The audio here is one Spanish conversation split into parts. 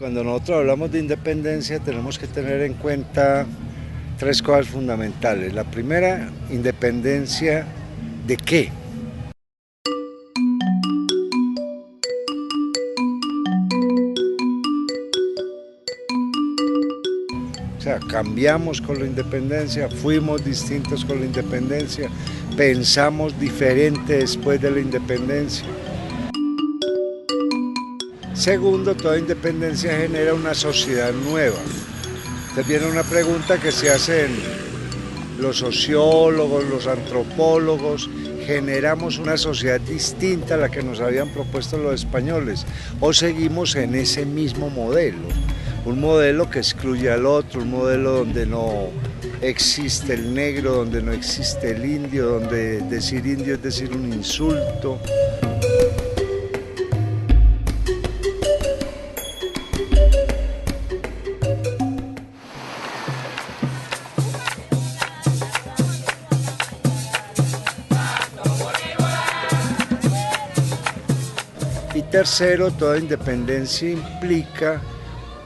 Cuando nosotros hablamos de independencia tenemos que tener en cuenta tres cosas fundamentales. La primera, independencia ¿de qué? O sea, cambiamos con la independencia, fuimos distintos con la independencia, pensamos diferente después de la independencia. Segundo, toda independencia genera una sociedad nueva. Entonces viene una pregunta que se hacen los sociólogos, los antropólogos: ¿generamos una sociedad distinta a la que nos habían propuesto los españoles o seguimos en ese mismo modelo? Un modelo que excluye al otro, un modelo donde no existe el negro, donde no existe el indio, donde decir indio es decir un insulto. Y tercero, toda independencia implica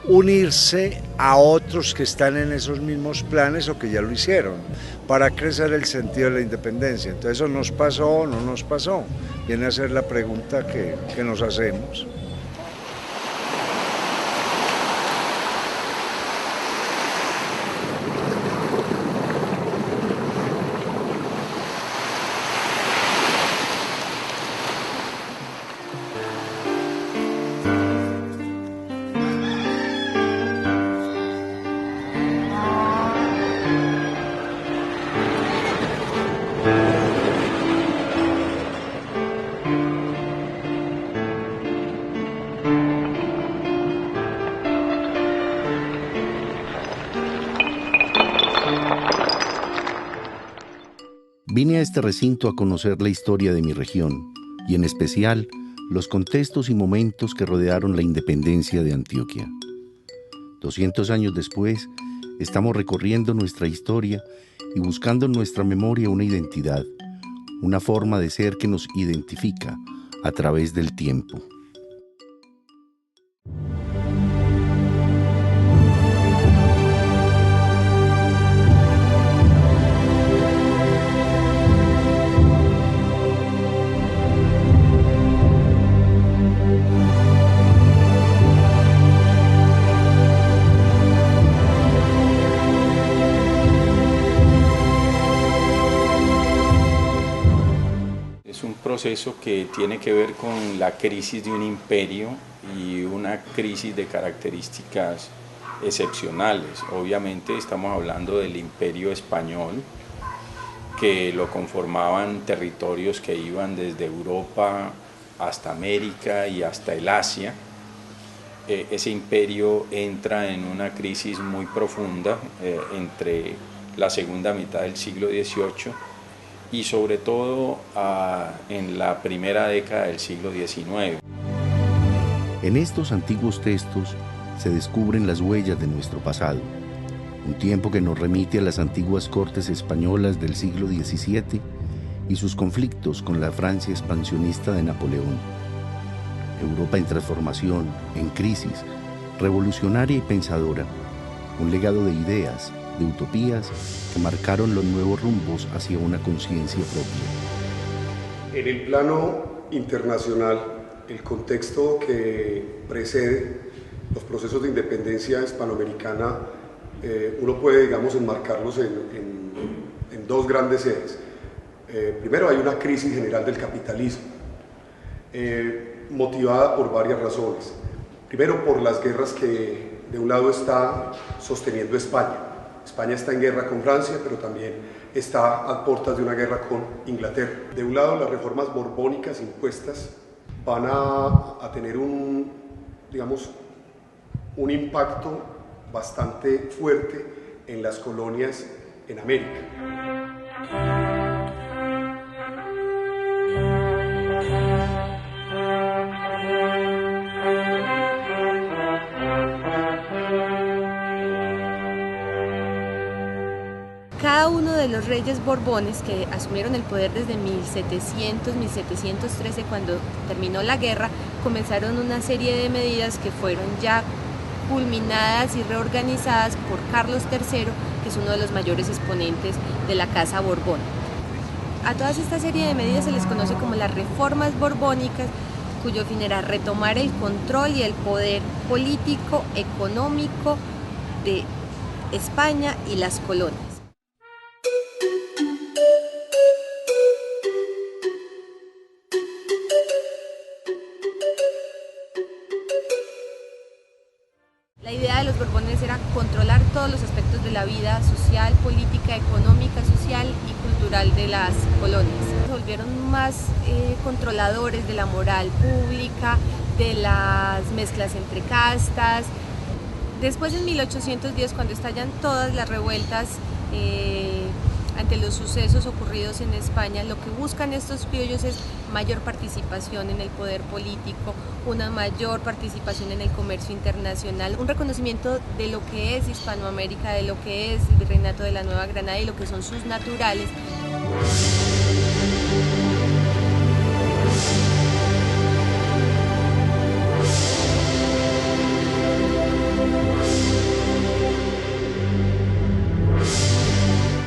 unirse a otros que están en esos mismos planes o que ya lo hicieron, para crecer el sentido de la independencia. Entonces, ¿eso nos pasó o no nos pasó? Viene a ser la pregunta que nos hacemos. Vine a este recinto a conocer la historia de mi región y en especial los contextos y momentos que rodearon la independencia de Antioquia. 200 años después, estamos recorriendo nuestra historia y buscando en nuestra memoria una identidad, una forma de ser que nos identifica a través del tiempo. Es un proceso que tiene que ver con la crisis de un imperio y una crisis de características excepcionales. Obviamente estamos hablando del Imperio Español, que lo conformaban territorios que iban desde Europa hasta América y hasta el Asia. Ese imperio entra en una crisis muy profunda entre la segunda mitad del siglo XVIII y sobre todo en la primera década del siglo XIX. En estos antiguos textos se descubren las huellas de nuestro pasado, un tiempo que nos remite a las antiguas cortes españolas del siglo XVII y sus conflictos con la Francia expansionista de Napoleón. Europa en transformación, en crisis, revolucionaria y pensadora, un legado de ideas, de utopías que marcaron los nuevos rumbos hacia una conciencia propia. En el plano internacional, el contexto que precede los procesos de independencia hispanoamericana, uno puede, digamos, enmarcarlos en dos grandes ejes. Primero, hay una crisis general del capitalismo, motivada por varias razones. Primero, por las guerras que de un lado está sosteniendo España. España está en guerra con Francia, pero también está a puertas de una guerra con Inglaterra. De un lado, las reformas borbónicas impuestas van a tener un impacto bastante fuerte en las colonias en América. Cada uno de los reyes borbones que asumieron el poder desde 1700, 1713, cuando terminó la guerra, comenzaron una serie de medidas que fueron ya culminadas y reorganizadas por Carlos III, que es uno de los mayores exponentes de la Casa Borbón. A todas esta serie de medidas se les conoce como las reformas borbónicas, cuyo fin era retomar el control y el poder político, económico de España y las colonias. La idea de los Borbones era controlar todos los aspectos de la vida social, política, económica, social y cultural de las colonias. Se volvieron más controladores de la moral pública, de las mezclas entre castas. Después, en 1810, cuando estallan todas las revueltas ante los sucesos ocurridos en España, lo que buscan estos criollos es mayor participación en el poder político, una mayor participación en el comercio internacional, un reconocimiento de lo que es Hispanoamérica, de lo que es el virreinato de la Nueva Granada y lo que son sus naturales.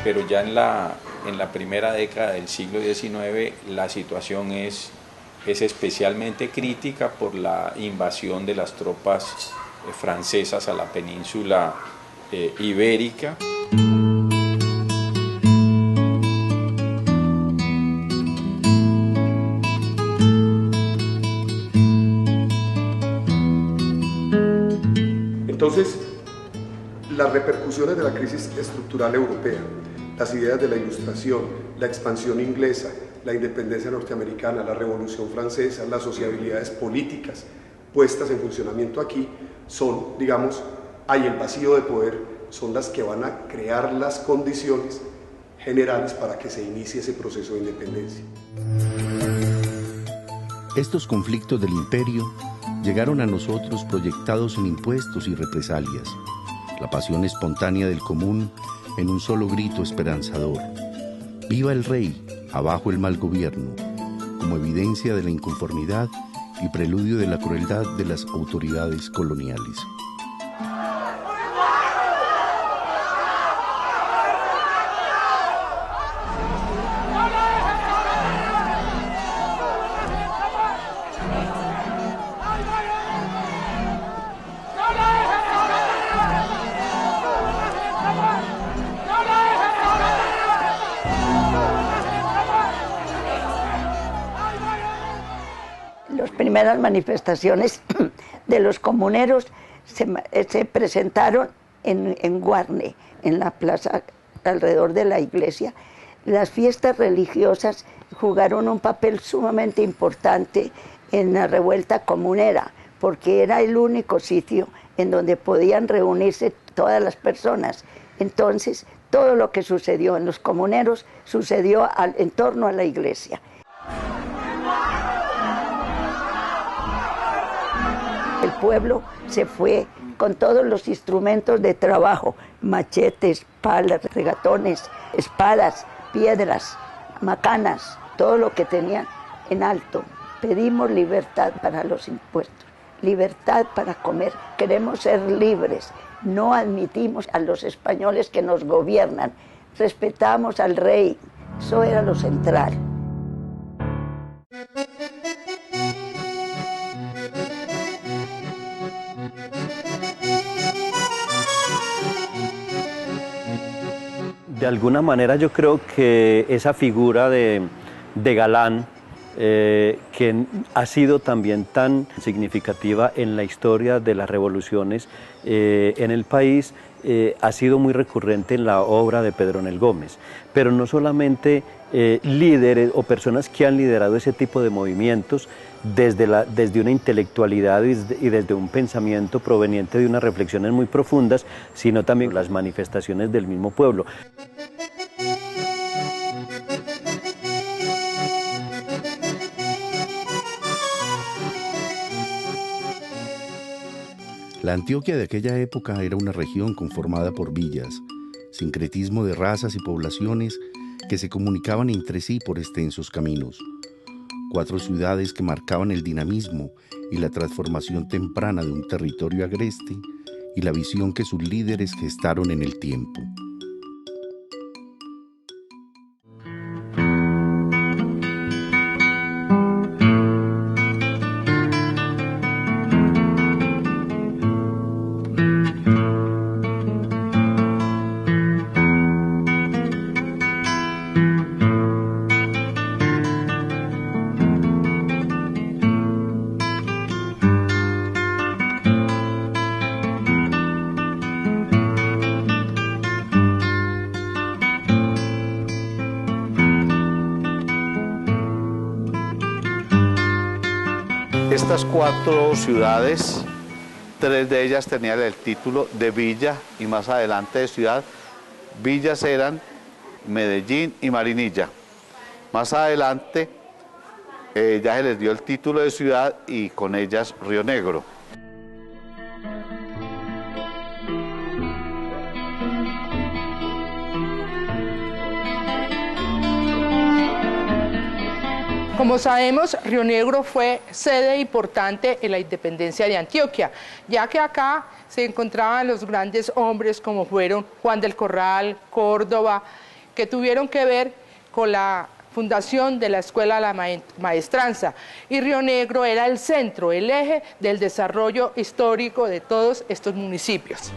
Pero ya en la primera década del siglo XIX la situación es especialmente crítica por la invasión de las tropas francesas a la península ibérica. Entonces, las repercusiones de la crisis estructural europea, las ideas de la Ilustración, la expansión inglesa, la independencia norteamericana, la Revolución Francesa, las sociabilidades políticas puestas en funcionamiento aquí son, digamos, hay el vacío de poder, son las que van a crear las condiciones generales para que se inicie ese proceso de independencia. Estos conflictos del imperio llegaron a nosotros proyectados en impuestos y represalias, la pasión espontánea del común en un solo grito esperanzador: ¡viva el rey! Abajo el mal gobierno, como evidencia de la inconformidad y preludio de la crueldad de las autoridades coloniales. Las primeras manifestaciones de los comuneros se presentaron en Guarne, en la plaza alrededor de la iglesia. Las fiestas religiosas jugaron un papel sumamente importante en la revuelta comunera, porque era el único sitio en donde podían reunirse todas las personas. Entonces, todo lo que sucedió en los comuneros sucedió en torno a la iglesia. El pueblo se fue con todos los instrumentos de trabajo: machetes, palas, regatones, espadas, piedras, macanas, todo lo que tenían en alto. Pedimos libertad para los impuestos, libertad para comer. Queremos ser libres. No admitimos a los españoles que nos gobiernan. Respetamos al rey. Eso era lo central. De alguna manera yo creo que esa figura de Galán, que ha sido también tan significativa en la historia de las revoluciones en el país, ha sido muy recurrente en la obra de Pedronel Gómez, pero no solamente líderes o personas que han liderado ese tipo de movimientos desde una intelectualidad y desde un pensamiento proveniente de unas reflexiones muy profundas, sino también las manifestaciones del mismo pueblo. La Antioquia de aquella época era una región conformada por villas, sincretismo de razas y poblaciones que se comunicaban entre sí por extensos caminos. 4 ciudades que marcaban el dinamismo y la transformación temprana de un territorio agreste y la visión que sus líderes gestaron en el tiempo. Estas 4 ciudades, 3 de ellas tenían el título de villa y más adelante de ciudad. Villas eran Medellín y Marinilla. Más adelante ya se les dio el título de ciudad y con ellas Río Negro. Como sabemos, Río Negro fue sede importante en la independencia de Antioquia, ya que acá se encontraban los grandes hombres como fueron Juan del Corral, Córdoba, que tuvieron que ver con la fundación de la Escuela de la Maestranza, y Río Negro era el centro, el eje del desarrollo histórico de todos estos municipios.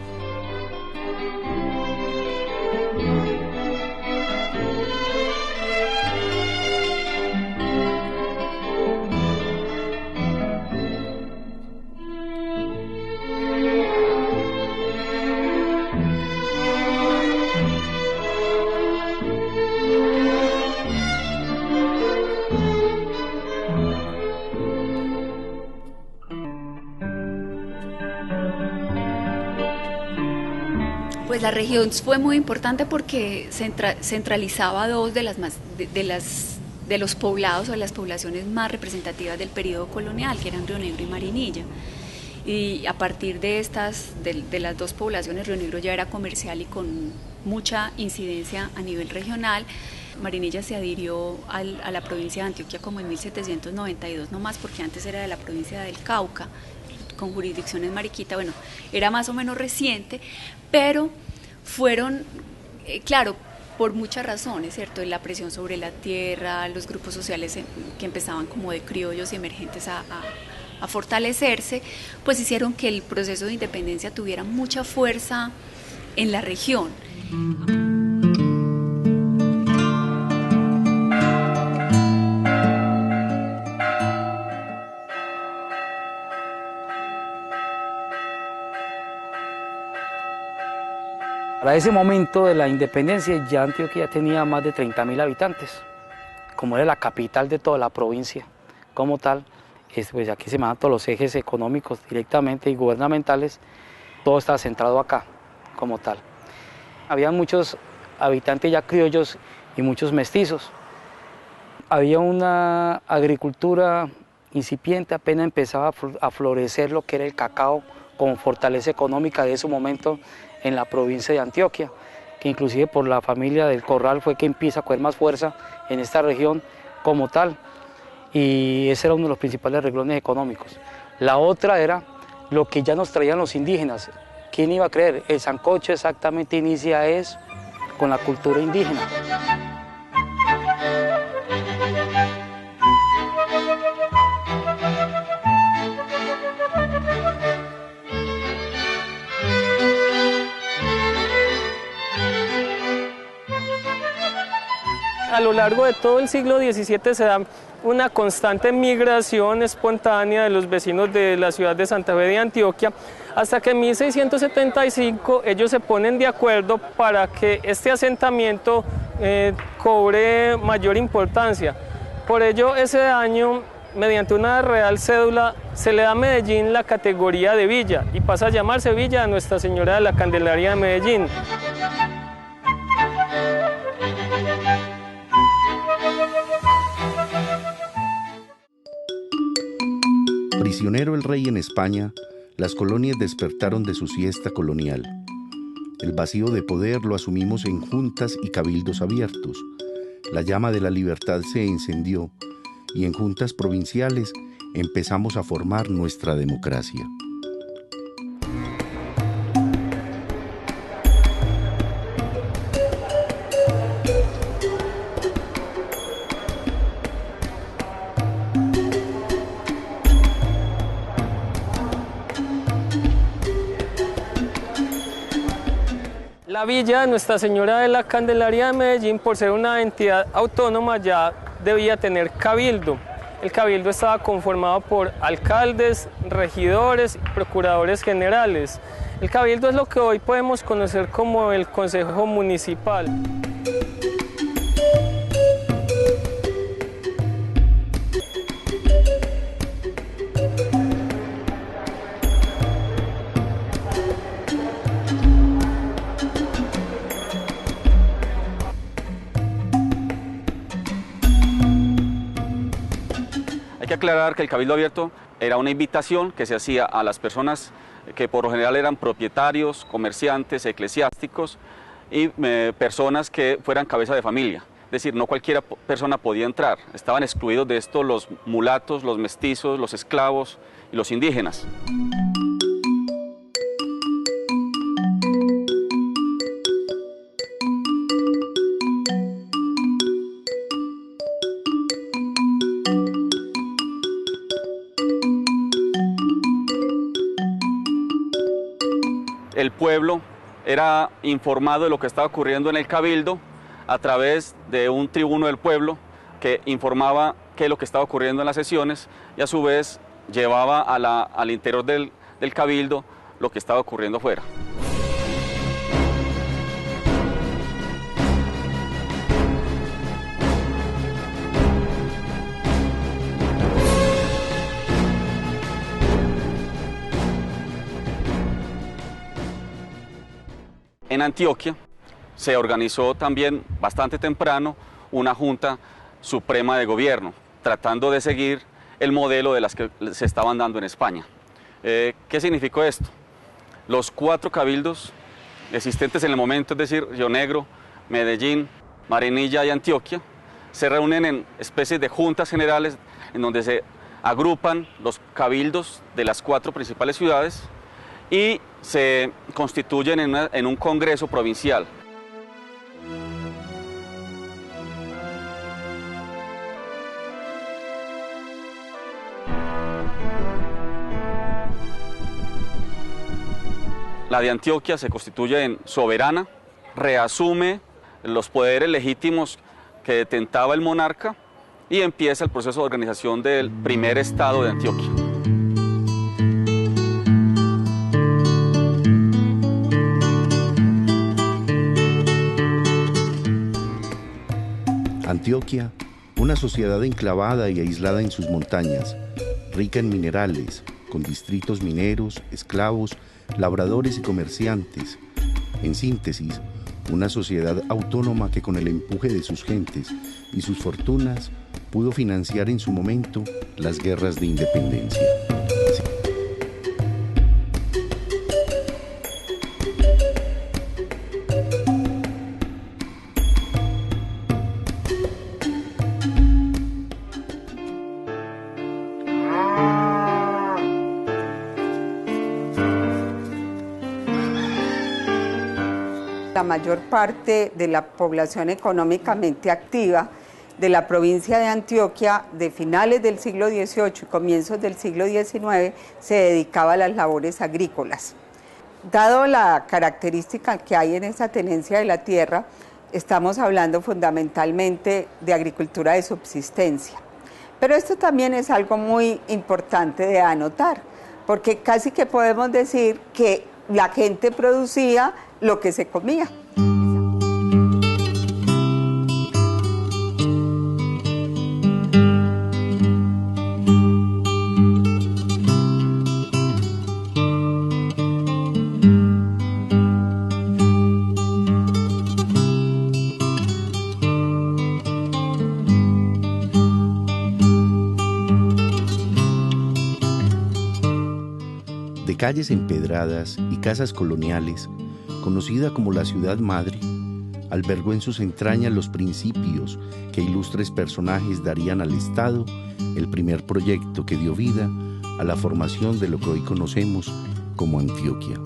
Pues la región fue muy importante porque centralizaba dos de los poblados o de las poblaciones más representativas del periodo colonial, que eran Río Negro y Marinilla. Y a partir de las dos poblaciones, Río Negro ya era comercial y con mucha incidencia a nivel regional. Marinilla se adhirió a la provincia de Antioquia como en 1792 nomás, porque antes era de la provincia del Cauca, con jurisdicción en Mariquita. Bueno, era más o menos reciente, pero fueron, claro, por muchas razones, ¿cierto? La presión sobre la tierra, los grupos sociales que empezaban como de criollos y emergentes a fortalecerse, pues hicieron que el proceso de independencia tuviera mucha fuerza en la región. Para ese momento de la independencia ya Antioquia tenía más de 30.000 habitantes, como era la capital de toda la provincia como tal. Pues aquí se manejan todos los ejes económicos directamente y gubernamentales, todo estaba centrado acá como tal. Había muchos habitantes ya criollos y muchos mestizos. Había una agricultura incipiente, apenas empezaba a florecer lo que era el cacao como fortaleza económica de ese momento en la provincia de Antioquia, que inclusive por la familia del Corral fue que empieza a coger más fuerza en esta región como tal, y ese era uno de los principales renglones económicos. La otra era lo que ya nos traían los indígenas. ¿Quién iba a creer? El sancocho exactamente inicia con la cultura indígena. A lo largo de todo el siglo XVII se da una constante migración espontánea de los vecinos de la ciudad de Santa Fe de Antioquia, hasta que en 1675 ellos se ponen de acuerdo para que este asentamiento cobre mayor importancia. Por ello, ese año, mediante una real cédula, se le da a Medellín la categoría de villa y pasa a llamarse Villa de Nuestra Señora de la Candelaria de Medellín. Prisionero el rey en España, las colonias despertaron de su siesta colonial. El vacío de poder lo asumimos en juntas y cabildos abiertos. La llama de la libertad se encendió y en juntas provinciales empezamos a formar nuestra democracia. La villa de Nuestra Señora de la Candelaria de Medellín, por ser una entidad autónoma, ya debía tener cabildo. El cabildo estaba conformado por alcaldes, regidores, procuradores generales. El cabildo es lo que hoy podemos conocer como el Consejo Municipal. Hay que aclarar que el Cabildo Abierto era una invitación que se hacía a las personas que por lo general eran propietarios, comerciantes, eclesiásticos y personas que fueran cabeza de familia. Es decir, no cualquier persona podía entrar. Estaban excluidos de esto los mulatos, los mestizos, los esclavos y los indígenas. El pueblo era informado de lo que estaba ocurriendo en el cabildo a través de un tribuno del pueblo que informaba qué es lo que estaba ocurriendo en las sesiones y a su vez llevaba al interior del cabildo lo que estaba ocurriendo afuera. En Antioquia se organizó también bastante temprano una Junta Suprema de Gobierno, tratando de seguir el modelo de las que se estaban dando en España. ¿Qué significó esto? Los 4 cabildos existentes en el momento, es decir, Río Negro, Medellín, Marinilla y Antioquia, se reúnen en especies de juntas generales en donde se agrupan los cabildos de las 4 principales ciudades y se constituyen en un congreso provincial. La de Antioquia se constituye en soberana, reasume los poderes legítimos que detentaba el monarca y empieza el proceso de organización del primer estado de Antioquia. Antioquia, una sociedad enclavada y aislada en sus montañas, rica en minerales, con distritos mineros, esclavos, labradores y comerciantes. En síntesis, una sociedad autónoma que con el empuje de sus gentes y sus fortunas pudo financiar en su momento las guerras de independencia. La mayor parte de la población económicamente activa de la provincia de Antioquia de finales del siglo XVIII y comienzos del siglo XIX se dedicaba a las labores agrícolas. Dado la característica que hay en esa tenencia de la tierra, estamos hablando fundamentalmente de agricultura de subsistencia. Pero esto también es algo muy importante de anotar, porque casi que podemos decir que la gente producía lo que se comía. De calles empedradas y casas coloniales, conocida como la Ciudad Madre, albergó en sus entrañas los principios que ilustres personajes darían al Estado el primer proyecto que dio vida a la formación de lo que hoy conocemos como Antioquia.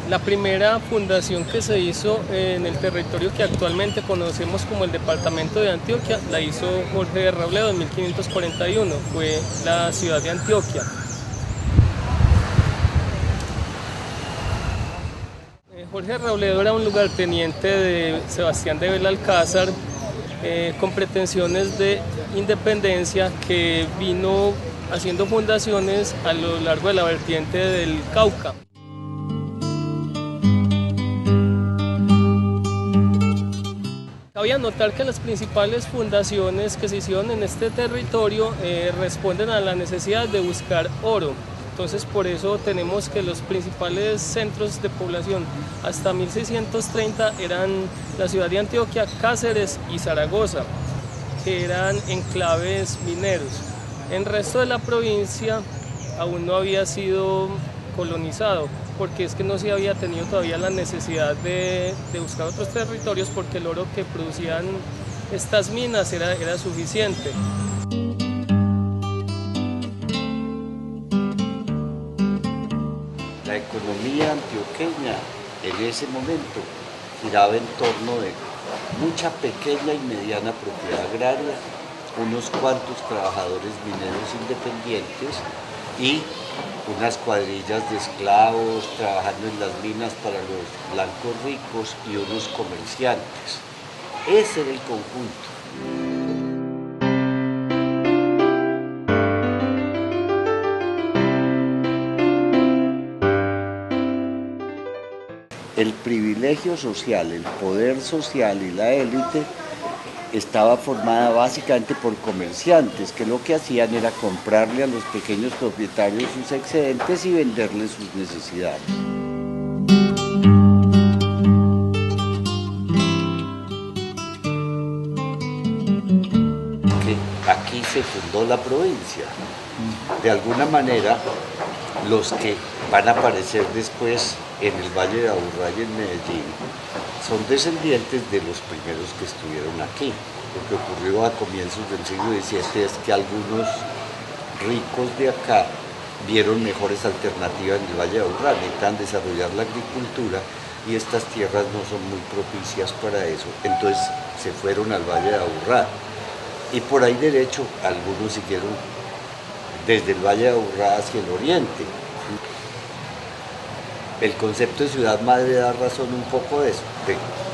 La primera fundación que se hizo en el territorio que actualmente conocemos como el departamento de Antioquia la hizo Jorge de Robledo en 1541, fue la ciudad de Antioquia. Jorge de Robledo era un lugarteniente de Sebastián de Belalcázar con pretensiones de independencia, que vino haciendo fundaciones a lo largo de la vertiente del Cauca. Cabe notar que las principales fundaciones que se hicieron en este territorio responden a la necesidad de buscar oro. Entonces, por eso tenemos que los principales centros de población hasta 1630 eran la ciudad de Antioquia, Cáceres y Zaragoza, que eran enclaves mineros. El resto de la provincia aún no había sido colonizado, porque es que no se había tenido todavía la necesidad de buscar otros territorios, porque el oro que producían estas minas era suficiente. La economía antioqueña en ese momento giraba en torno de mucha pequeña y mediana propiedad agraria, unos cuantos trabajadores mineros independientes y unas cuadrillas de esclavos trabajando en las minas para los blancos ricos y unos comerciantes. Ese era el conjunto. El privilegio social, el poder social y la élite estaba formada básicamente por comerciantes, que lo que hacían era comprarle a los pequeños propietarios sus excedentes y venderles sus necesidades. Aquí se fundó la provincia. De alguna manera, los que van a aparecer después en el Valle de Aburrá y en Medellín son descendientes de los primeros que estuvieron aquí. Lo que ocurrió a comienzos del siglo XVII es que algunos ricos de acá vieron mejores alternativas en el Valle de Aburrá, necesitan desarrollar la agricultura y estas tierras no son muy propicias para eso, entonces se fueron al Valle de Aburrá y por ahí derecho algunos siguieron desde el Valle de Aburrá hacia el oriente. El concepto de ciudad madre da razón un poco de eso.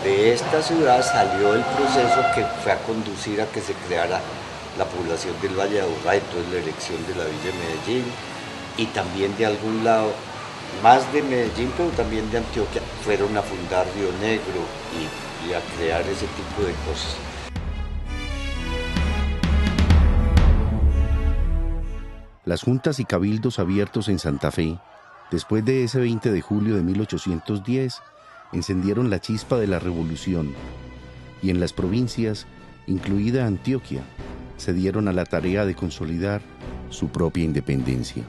De esta ciudad salió el proceso que fue a conducir a que se creara la población del Valle de Aburrá, entonces la elección de la Villa de Medellín y también de algún lado, más de Medellín, pero también de Antioquia, fueron a fundar Río Negro y a crear ese tipo de cosas. Las juntas y cabildos abiertos en Santa Fe, después de ese 20 de julio de 1810, encendieron la chispa de la revolución y en las provincias, incluida Antioquia, se dieron a la tarea de consolidar su propia independencia.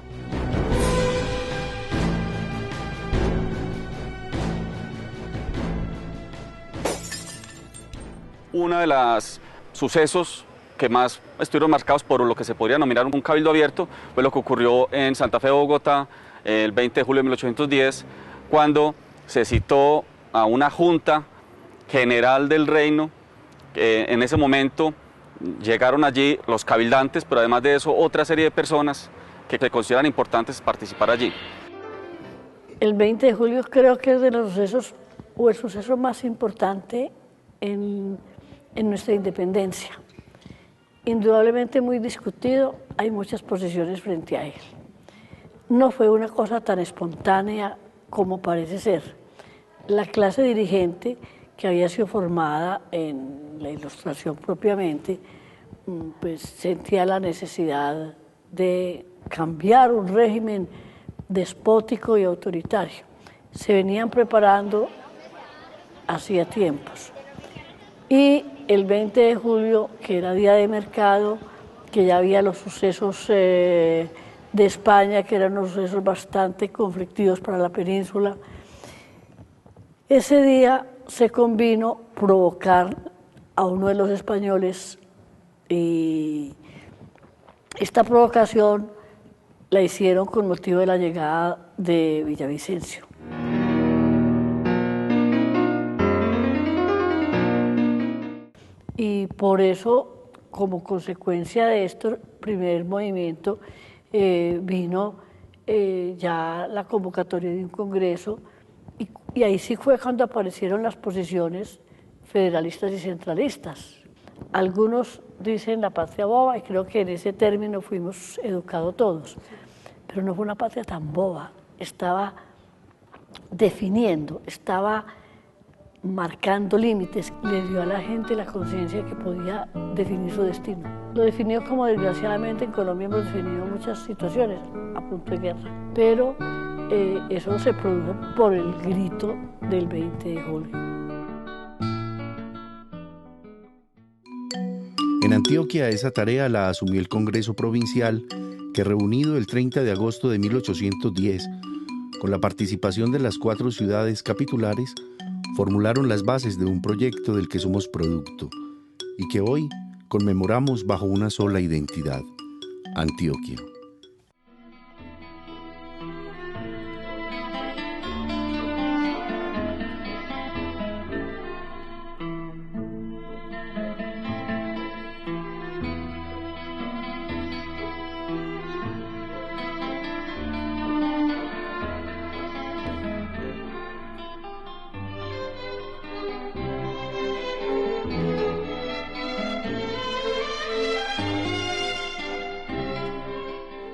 Uno de los sucesos que más estuvieron marcados por lo que se podría denominar un cabildo abierto fue lo que ocurrió en Santa Fe, Bogotá, el 20 de julio de 1810, cuando se citó a una junta general del reino. En ese momento llegaron allí los cabildantes, pero además de eso otra serie de personas que se consideran importantes participar allí. El 20 de julio creo que es de los sucesos, o el suceso más importante en nuestra independencia. Indudablemente muy discutido, hay muchas posiciones frente a él. No fue una cosa tan espontánea como parece ser. La clase dirigente que había sido formada en la Ilustración propiamente, pues sentía la necesidad de cambiar un régimen despótico y autoritario. Se venían preparando hacía tiempos. Y el 20 de julio, que era día de mercado, que ya había los sucesos de España, que eran unos sucesos bastante conflictivos para la península, ese día se convino provocar a uno de los españoles y esta provocación la hicieron con motivo de la llegada de Villavicencio. por eso, como consecuencia de este primer movimiento, vino ya la convocatoria de un congreso y ahí sí fue cuando aparecieron las posiciones federalistas y centralistas. Algunos dicen la patria boba y creo que en ese término fuimos educados todos, pero no fue una patria tan boba, estaba definiendo, estaba marcando límites, le dio a la gente la conciencia que podía definir su destino. Lo definió como desgraciadamente en Colombia hemos definido muchas situaciones a punto de guerra, pero eso se produjo por el grito del 20 de julio. En Antioquia esa tarea la asumió el Congreso Provincial, que reunido el 30 de agosto de 1810, con la participación de las 4 ciudades capitulares, formularon las bases de un proyecto del que somos producto y que hoy conmemoramos bajo una sola identidad, Antioquia.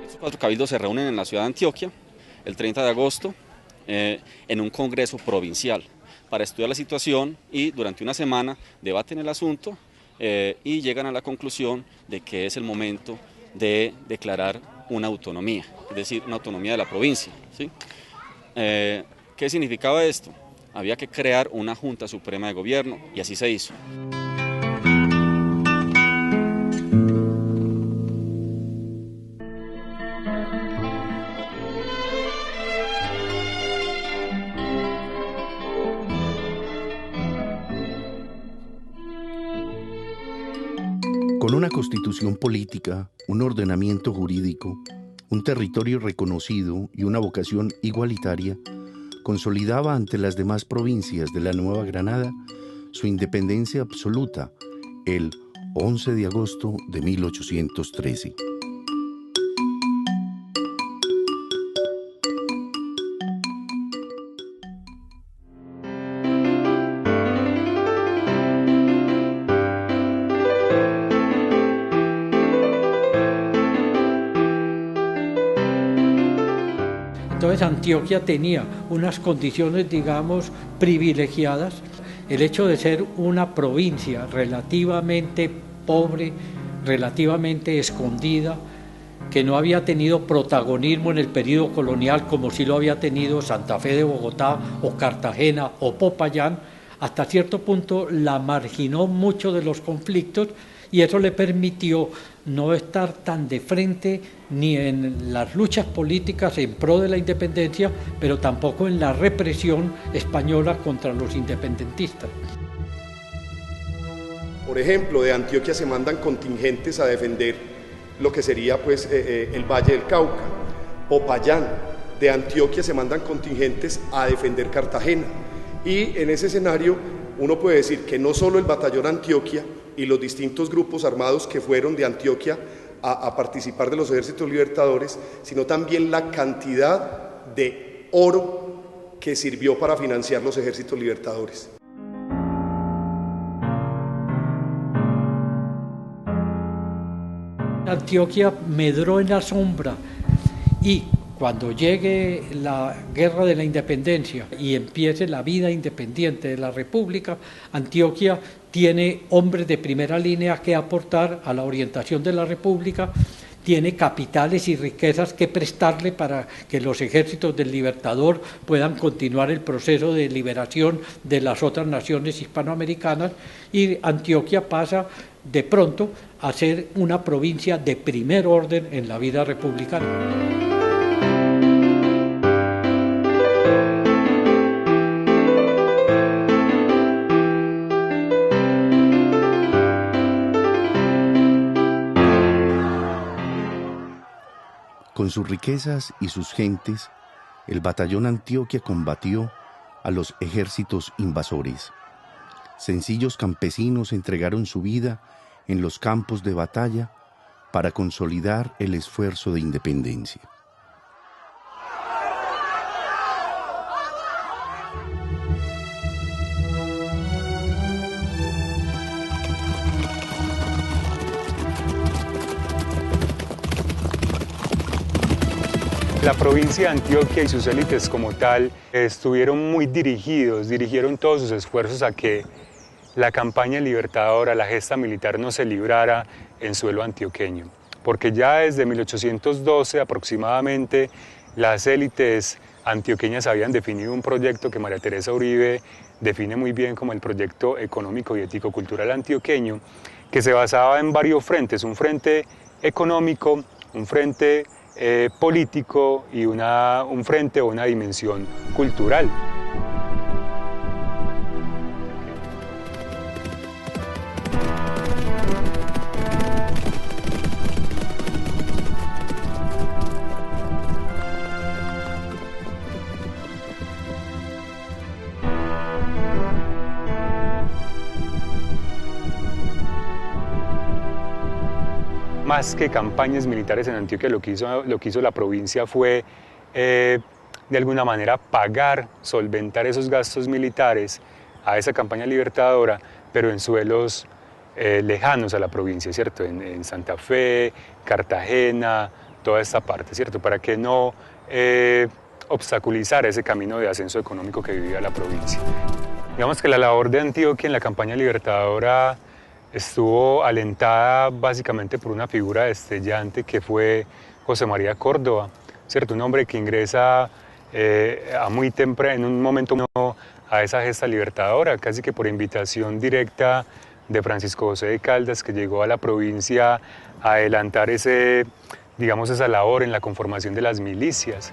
Estos 4 cabildos se reúnen en la ciudad de Antioquia el 30 de agosto en un congreso provincial para estudiar la situación y durante una semana debaten el asunto y llegan a la conclusión de que es el momento de declarar una autonomía, es decir, una autonomía de la provincia, ¿sí? ¿Qué significaba esto? Había que crear una Junta Suprema de Gobierno y así se hizo. Con una constitución política, un ordenamiento jurídico, un territorio reconocido y una vocación igualitaria, consolidaba ante las demás provincias de la Nueva Granada su independencia absoluta el 11 de agosto de 1813. Entonces Antioquia tenía unas condiciones, digamos, privilegiadas. El hecho de ser una provincia relativamente pobre, relativamente escondida, que no había tenido protagonismo en el periodo colonial como sí lo había tenido Santa Fe de Bogotá o Cartagena o Popayán, hasta cierto punto la marginó mucho de los conflictos y eso le permitió no estar tan de frente ni en las luchas políticas en pro de la independencia, pero tampoco en la represión española contra los independentistas. Por ejemplo, de Antioquia se mandan contingentes a defender lo que sería pues, el Valle del Cauca. Popayán, de Antioquia se mandan contingentes a defender Cartagena. Y en ese escenario uno puede decir que no solo el Batallón Antioquia y los distintos grupos armados que fueron de Antioquia a participar de los ejércitos libertadores, sino también la cantidad de oro que sirvió para financiar los ejércitos libertadores. Antioquia medró en la sombra y cuando llegue la guerra de la independencia y empiece la vida independiente de la República, Antioquia tiene hombres de primera línea que aportar a la orientación de la República, tiene capitales y riquezas que prestarle para que los ejércitos del Libertador puedan continuar el proceso de liberación de las otras naciones hispanoamericanas y Antioquia pasa de pronto a ser una provincia de primer orden en la vida republicana. Con sus riquezas y sus gentes, el Batallón Antioquia combatió a los ejércitos invasores. sencillos campesinos entregaron su vida en los campos de batalla para consolidar el esfuerzo de independencia. La provincia de Antioquia y sus élites como tal estuvieron muy dirigieron todos sus esfuerzos a que la campaña libertadora, la gesta militar no se librara en suelo antioqueño, porque ya desde 1812 aproximadamente las élites antioqueñas habían definido un proyecto que María Teresa Uribe define muy bien como el proyecto económico y ético-cultural antioqueño, que se basaba en varios frentes, un frente económico, un frente político y un frente o una dimensión cultural. Más que campañas militares en Antioquia, lo que hizo la provincia fue, de alguna manera, solventar esos gastos militares a esa campaña libertadora, pero en suelos lejanos a la provincia, ¿cierto? En Santa Fe, Cartagena, toda esta parte, ¿cierto? Para que no obstaculizar ese camino de ascenso económico que vivía la provincia. Digamos que la labor de Antioquia en la campaña libertadora estuvo alentada básicamente por una figura destellante que fue José María Córdoba, ¿cierto? Un hombre que ingresa a muy temprano, en un momento a esa gesta libertadora, casi que por invitación directa de Francisco José de Caldas, que llegó a la provincia a adelantar esa labor en la conformación de las milicias.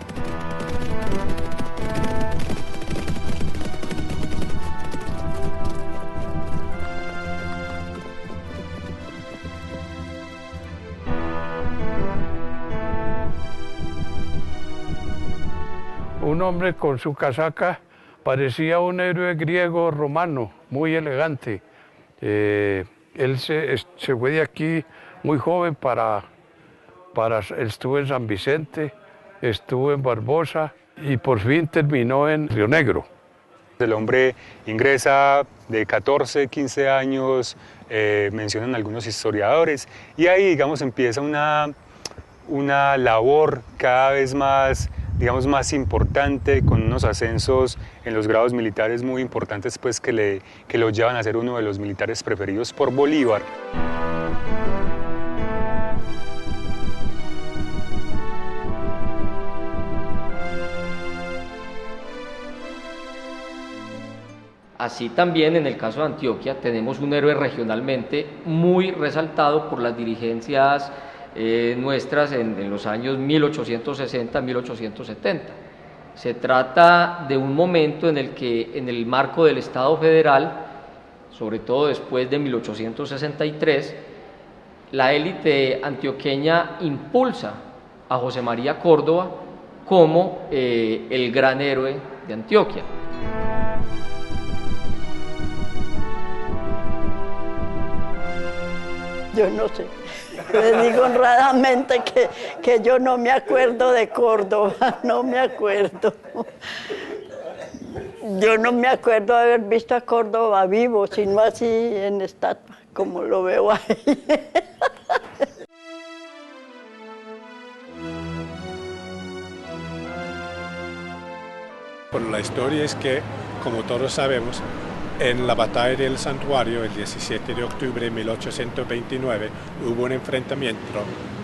Un hombre con su casaca parecía un héroe griego romano, muy elegante. Él se fue de aquí muy joven estuvo en San Vicente, estuvo en Barbosa y por fin terminó en Río Negro. El hombre ingresa de 14, 15 años, mencionan algunos historiadores, y ahí, digamos, empieza una labor cada vez más importante, con unos ascensos en los grados militares muy importantes, pues que lo llevan a ser uno de los militares preferidos por Bolívar. Así también en el caso de Antioquia tenemos un héroe regionalmente muy resaltado por las dirigencias nuestras en los años 1860-1870. Se trata de un momento en el que, en el marco del Estado federal, sobre todo después de 1863, la élite antioqueña impulsa a José María Córdoba como el gran héroe de Antioquia. Yo no sé. Le digo honradamente que yo no me acuerdo de Córdoba, no me acuerdo. Yo no me acuerdo de haber visto a Córdoba vivo, sino así en estatua, como lo veo ahí. Bueno, la historia es que, como todos sabemos, en la batalla del Santuario, el 17 de octubre de 1829, hubo un enfrentamiento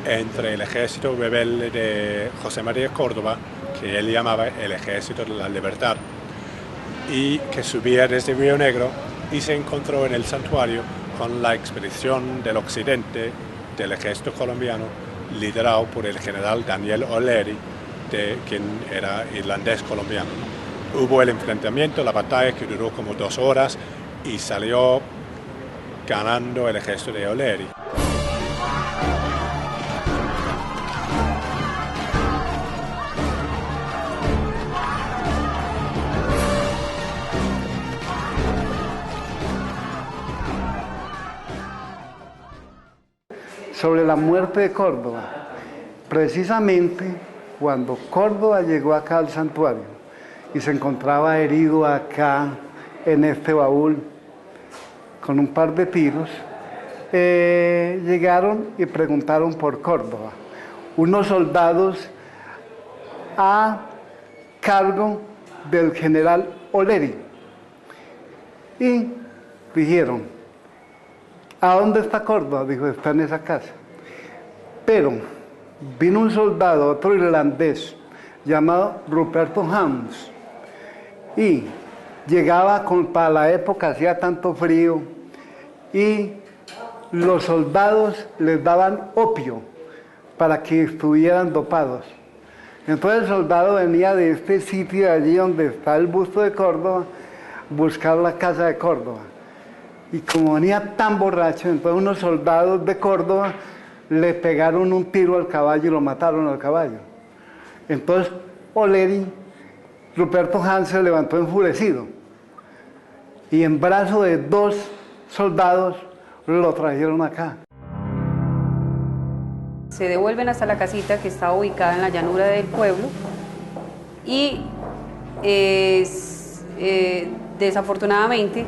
entre el ejército rebelde de José María Córdoba, que él llamaba el Ejército de la Libertad, y que subía desde Río Negro y se encontró en el Santuario con la expedición del occidente del ejército colombiano, liderado por el general Daniel O'Leary, quien era irlandés colombiano. Hubo el enfrentamiento, la batalla que duró como 2 horas y salió ganando el ejército de O'Leary. sobre la muerte de Córdoba. Precisamente cuando Córdoba llegó acá al santuario y se encontraba herido acá en este baúl con un par de tiros, llegaron y preguntaron por Córdoba. Unos soldados a cargo del general Oleri y dijeron: ¿a dónde está Córdoba? Dijo: está en esa casa. Pero vino un soldado, otro irlandés, llamado Ruperto Hams, y llegaba para la época, hacía tanto frío, y los soldados les daban opio para que estuvieran dopados. Entonces el soldado venía de este sitio, de allí donde está el busto de Córdoba, buscar la casa de Córdoba. Y como venía tan borracho, entonces unos soldados de Córdoba le pegaron un tiro al caballo y lo mataron al caballo. Entonces Oleri, Ruperto Hams, se levantó enfurecido y en brazo de 2 soldados lo trajeron acá. Se devuelven hasta la casita que está ubicada en la llanura del pueblo y desafortunadamente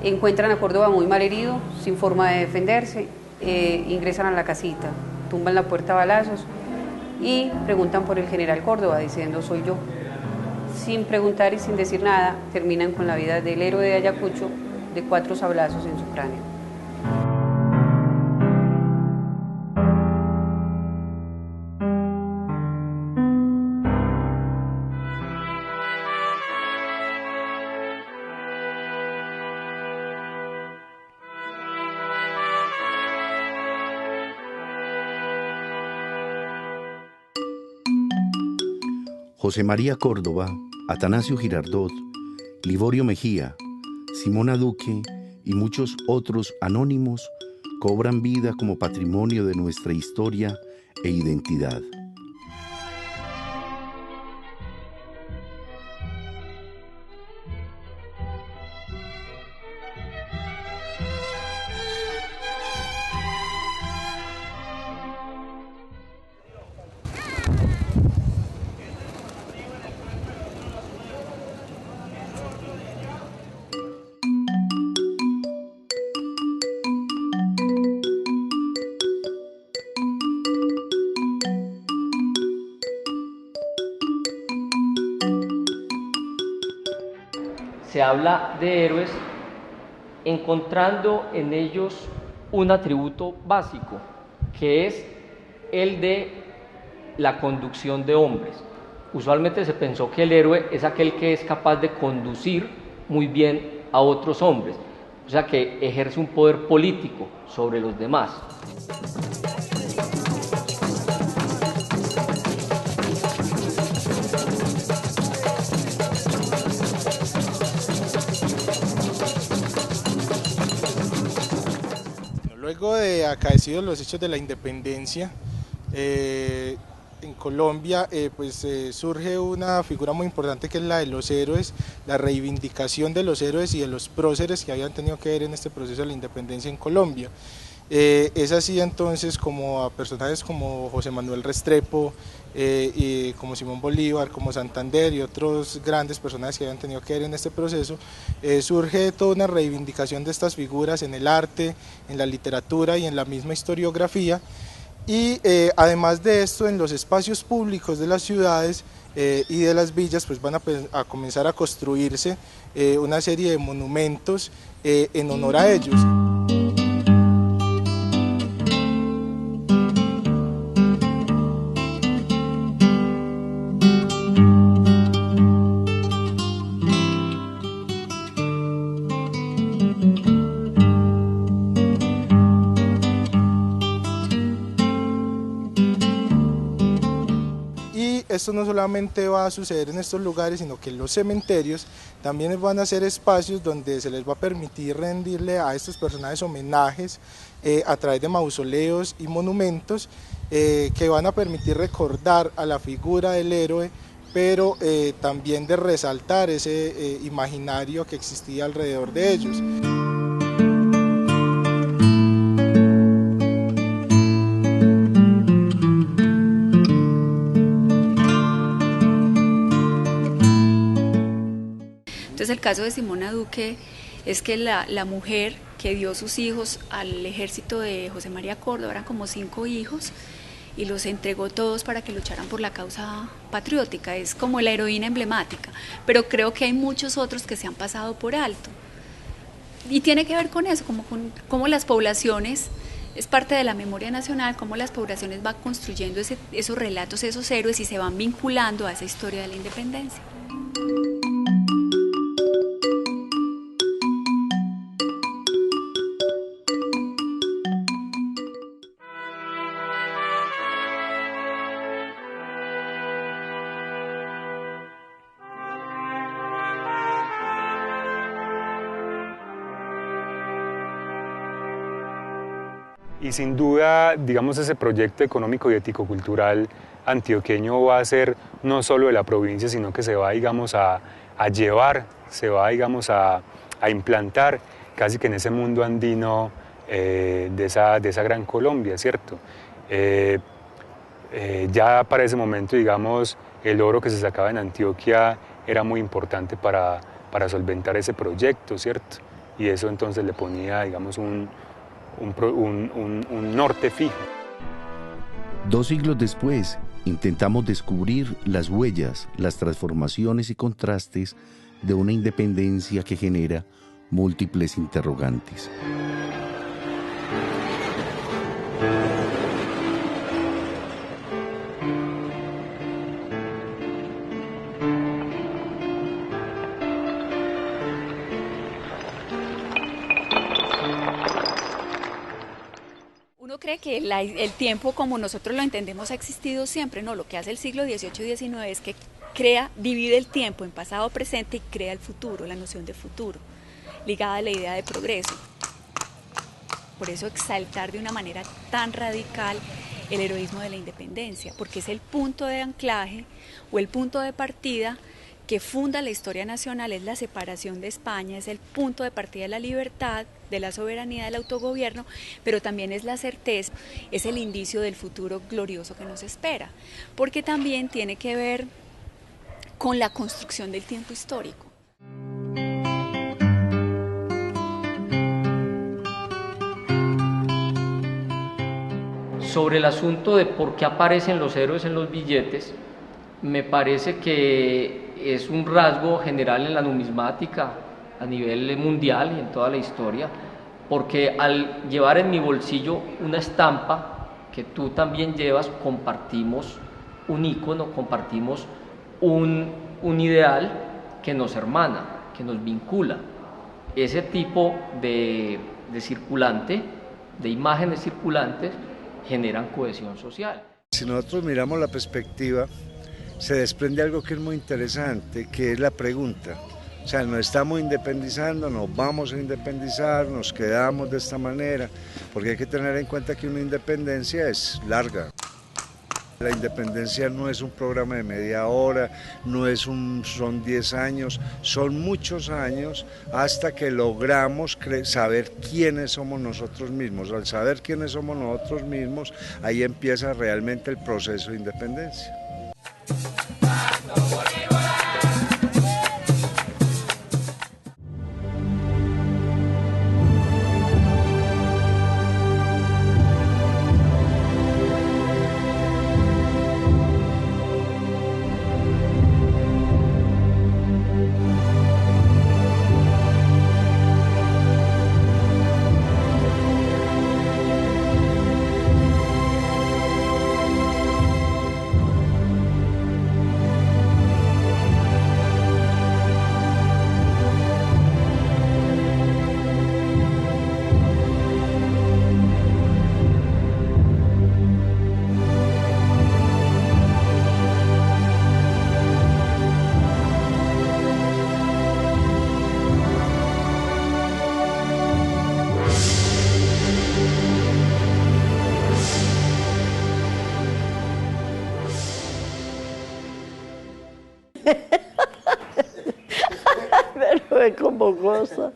encuentran a Córdoba muy mal herido, sin forma de defenderse, ingresan a la casita, tumban la puerta a balazos y preguntan por el general Córdoba, diciendo: soy yo. Sin preguntar y sin decir nada, terminan con la vida del héroe de Ayacucho de 4 sablazos en su cráneo. José María Córdoba, Atanasio Girardot, Liborio Mejía, Simona Duque y muchos otros anónimos cobran vida como patrimonio de nuestra historia e identidad. Se habla de héroes encontrando en ellos un atributo básico, que es el de la conducción de hombres. Usualmente se pensó que el héroe es aquel que es capaz de conducir muy bien a otros hombres, o sea que ejerce un poder político sobre los demás. Luego de acaecidos los hechos de la independencia, en Colombia surge una figura muy importante que es la de los héroes, la reivindicación de los héroes y de los próceres que habían tenido que ver en este proceso de la independencia en Colombia. Es así entonces como a personajes como José Manuel Restrepo, y como Simón Bolívar, como Santander y otros grandes personajes que habían tenido que ver en este proceso, surge toda una reivindicación de estas figuras en el arte, en la literatura y en la misma historiografía. Y además de esto, en los espacios públicos de las ciudades y de las villas pues van a comenzar a construirse una serie de monumentos en honor a ellos. Esto no solamente va a suceder en estos lugares, sino que los cementerios también van a ser espacios donde se les va a permitir rendirle a estos personajes homenajes a través de mausoleos y monumentos que van a permitir recordar a la figura del héroe, pero también de resaltar ese imaginario que existía alrededor de ellos. caso de Simona Duque es que la mujer que dio sus hijos al ejército de José María Córdoba, eran como 5 hijos, y los entregó todos para que lucharan por la causa patriótica. Es como la heroína emblemática, pero creo que hay muchos otros que se han pasado por alto. Y tiene que ver con eso, como las poblaciones, es parte de la memoria nacional, cómo las poblaciones van construyendo esos relatos, esos héroes, y se van vinculando a esa historia de la independencia. Y sin duda, digamos, ese proyecto económico y ético-cultural antioqueño va a ser no solo de la provincia, sino que se va, digamos, a llevar, se va, digamos, a implantar casi que en ese mundo andino de esa gran Colombia, ¿cierto? Ya para ese momento, digamos, el oro que se sacaba en Antioquia era muy importante para solventar ese proyecto, ¿cierto? Y eso entonces le ponía, digamos, un norte fijo. 2 siglos después, intentamos descubrir las huellas, las transformaciones y contrastes de una independencia que genera múltiples interrogantes. Uno cree que el tiempo como nosotros lo entendemos ha existido siempre, no, lo que hace el siglo XVIII y XIX es que divide el tiempo en pasado, presente y crea el futuro, la noción de futuro, ligada a la idea de progreso. Por eso exaltar de una manera tan radical el heroísmo de la independencia, porque es el punto de anclaje o el punto de partida que funda la historia nacional, es la separación de España, es el punto de partida de la libertad, de la soberanía, del autogobierno, pero también es la certeza, es el indicio del futuro glorioso que nos espera, porque también tiene que ver con la construcción del tiempo histórico. Sobre el asunto de por qué aparecen los héroes en los billetes, me parece que es un rasgo general en la numismática a nivel mundial y en toda la historia, porque al llevar en mi bolsillo una estampa que tú también llevas, compartimos un ícono, compartimos un ideal que nos hermana, que nos vincula. Ese tipo de circulante, de imágenes circulantes, generan cohesión social. Si nosotros miramos la perspectiva, se desprende algo que es muy interesante, que es la pregunta. O sea, nos estamos independizando, nos vamos a independizar, nos quedamos de esta manera, porque hay que tener en cuenta que una independencia es larga. La independencia no es un programa de media hora, son 10 años, son muchos años hasta que logramos saber quiénes somos nosotros mismos. Al saber quiénes somos nosotros mismos, ahí empieza realmente el proceso de independencia. Pero es como cosa.